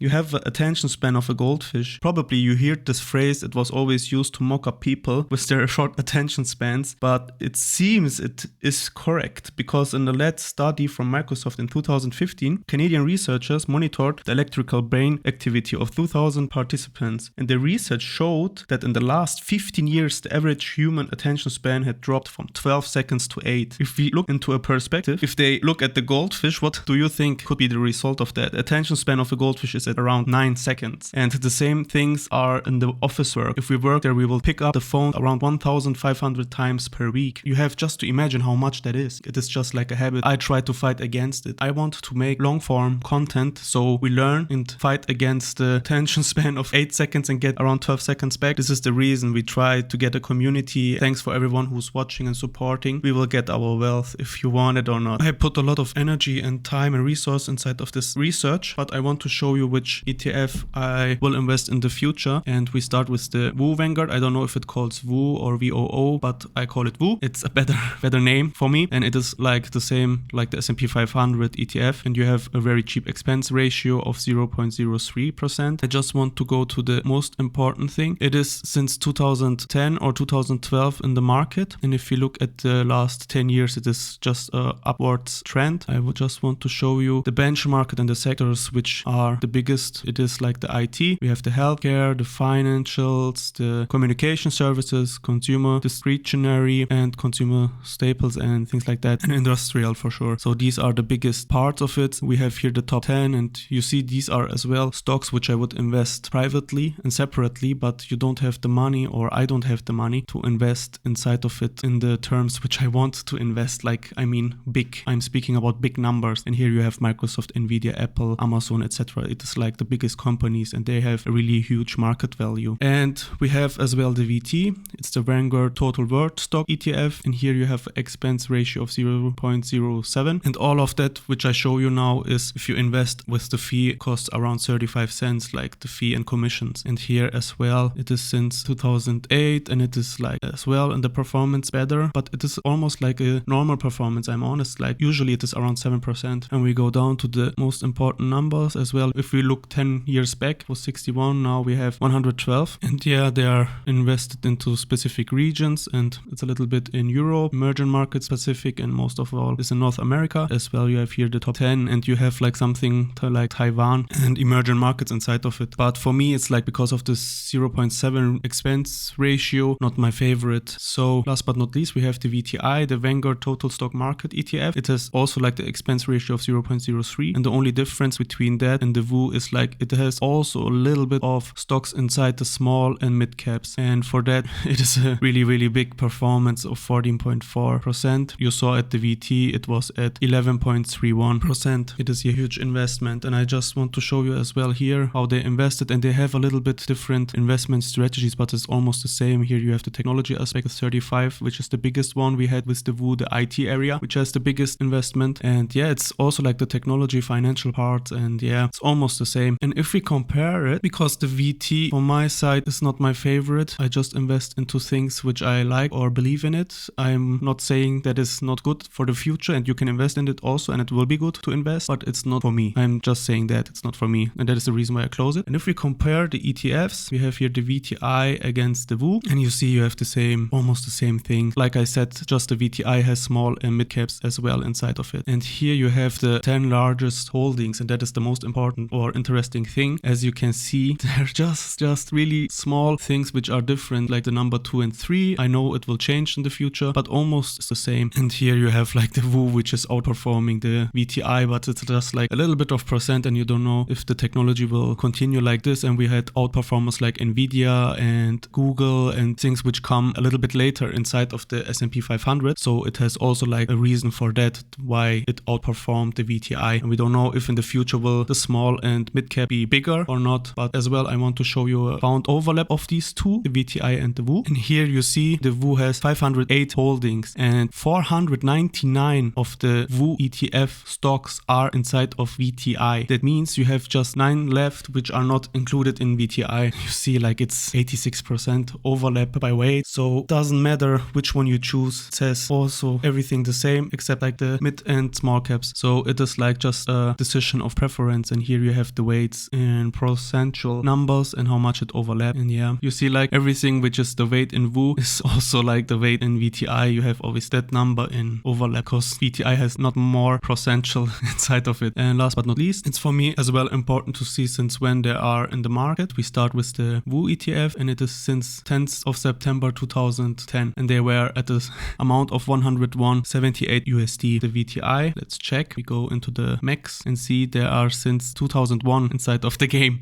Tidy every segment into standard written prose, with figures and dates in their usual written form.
You have the attention span of a goldfish. Probably you heard this phrase, it was always used to mock up people with their short attention spans, but it seems it is correct because in the led study from Microsoft in 2015, Canadian researchers monitored the electrical brain activity of 2,000 participants, and the research showed that in the last 15 years, the average human attention span had dropped from 12 seconds to 8. If we look into a perspective, if they look at the goldfish, what do you think could be the result of that? Attention span of a goldfish is at around 9 seconds. And the same things are in the office work. If we work there, we will pick up the phone around 1,500 times per week. You have just to imagine how much that is. It is just like a habit. I try to fight against it. I want to make long form content, so we learn and fight against the attention span of 8 seconds and get around 12 seconds back. This is the reason we try to get a community. Thanks for everyone who's watching and supporting. We will get our wealth if you want it or not. I put a lot of energy and time and resource inside of this research, but I want to show you which ETF I will invest in the future. And we start with the VOO Vanguard. I don't know if it calls VOO or VOO, but I call it VOO. It's a better name for me, and it is like the same like the S&P 500 ETF, and you have a very cheap expense ratio of 0.03%. I just want to go to the most important thing. It is since 2010 or 2012 in the market, and if you look at the last 10 years, it is just a upwards trend. I would just want to show you the benchmark and the sectors which are the biggest. It is like the IT, we have the healthcare, the financials, the communication services, consumer discretionary and consumer staples and things like that, and industrial for sure. So these are the biggest parts of it. We have here the top 10, and you see these are as well stocks which I would invest privately and separately, but you don't have the money, or I don't have the money to invest inside of it in the terms which I want to invest. Like, I mean big. I'm speaking about big numbers, and here you have Microsoft, Nvidia, Apple, Amazon, etc. It is like the biggest companies, and they have a really huge market value. And we have as well the VT. It's the Vanguard Total World Stock ETF, and here you have expense ratio of 0.07, and all of that which I show you now is if you invest with the fee, it costs around 35 cents, like the fee and commissions. And here as well, it is since 2008, and it is like as well in the performance better, but it is almost like a normal performance. I'm honest, like usually it is around 7%. And we go down to the most important numbers as well. If we look 10 years back, it was 61, now we have 112. And yeah, they are invested into specific regions, and it's a little bit in Europe, emerging markets, Pacific, and most of all is in North America as well. You have here the top 10, and you have like something to like Taiwan and emerging markets inside of it. But for me, it's like because of this 0.7 expense ratio, not my favorite. So last but not least, we have the VTI, the Vanguard Total Stock Market ETF. It has also like the expense ratio of 0.03, and the only difference between that and the VOO is like it has also a little bit of stocks inside the small and mid caps, and for that it is a really big performance of 14.4%. You saw at the VT it was at 11.31%. It is a huge investment, and I just want to show you as well here how they invested, and they have a little bit different investment strategies, but it's almost the same. Here you have the technology aspect of 35, which is the biggest one we had with the VOO, the IT area, which has the biggest investment. And yeah, it's also like the technology financial part, and yeah, it's almost the same. And if we compare it, because the VT on my side is not my favorite, I just invest into things which I like or believe in it. I'm not saying that it's not good for the future, and you can invest in it also, and it will be good to invest, but it's not for me. I'm just saying that it's not for me, and that is the reason why I close it. And if we compare the ETFs, we have here the VTI against the VOO, and you see you have the same, almost the same thing. Like I said, just the VTI has small and mid caps as well inside of it. And here you have the 10 largest holdings, and that is the most important or interesting thing. As you can see, they're just really small things which are different, like the number 2 and 3. I know it will change in the future, but almost the same. And here you have like the VOO, which is outperforming the VTI, but it's just like a little bit of percent, and you don't know if the technology will continue like this. And we had outperformers like Nvidia and Google and things which come a little bit later inside of the S&P 500. So it has also like a reason for that, why it outperformed the VTI. And we don't know if in the future will the small and mid cap be bigger or not. But as well, I want to show you a found overlap of these two, the VTI and the VOO. And here you see the VOO has 508 holdings, and 499 of the VOO ETF stocks are inside of VTI. That means you have just 9 left which are not included in VTI. You see like it's 86% overlap by weight, so it doesn't matter which one you choose. It says also everything the same except like the mid and small caps. So it is like just a decision of preference. And here you have have the weights in percentual numbers and how much it overlaps. And yeah, you see like everything which is the weight in VOO is also like the weight in VTI. You have always that number in overlap because VTI has not more percentile inside of it. And last but not least, it's for me as well important to see since when they are in the market. We start with the VOO ETF and it is since 10th of September 2010 and they were at the amount of 101.78 USD. The VTI, let's check. We go into the max and see they are since 2001 inside of the game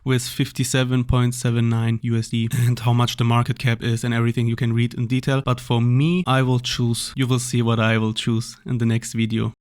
with 57.79 USD, and how much the market cap is and everything you can read in detail. But for me, I will choose, you will see what I will choose in the next video.